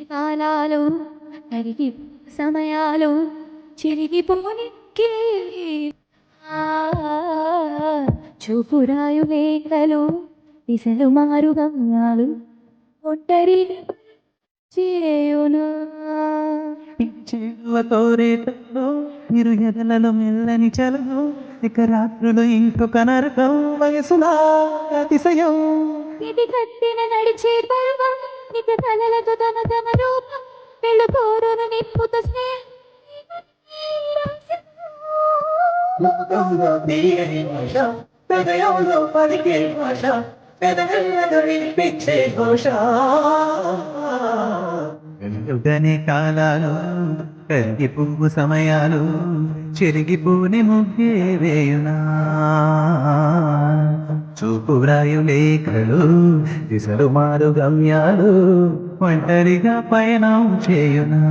కాలాలు కరిగి సమయాలు చిరిగిపోని చూపురాయు లేఖలు దిశలు మారు గమ్యాలు ఒంటరి చేయునా చేరువ కోరేటలో ఇరు ఎదలలో మెల్లని చలనం ఇక రాత్రులు ఇంకొక నరకం వయసులా అతిశయం ఇది కట్టిన నడిచే పర్వం నిజ కలలతో తమ తమ రూపం పెళ్ళు కోరును నిప్పుత లోకంలో తీయని భాష హృదయంలో పలికే భాష పెదవులతో వినిపించే ఘోష వెలుగనే కాలాలు కరిగి పువ్వు సమయాలు చెరిగిపోని ముగ్గే వేయునా చూపు వ్రాయు లేఖలు దిశలు మారు గమ్యాలు ఒంటరిగా పయనం చేయునా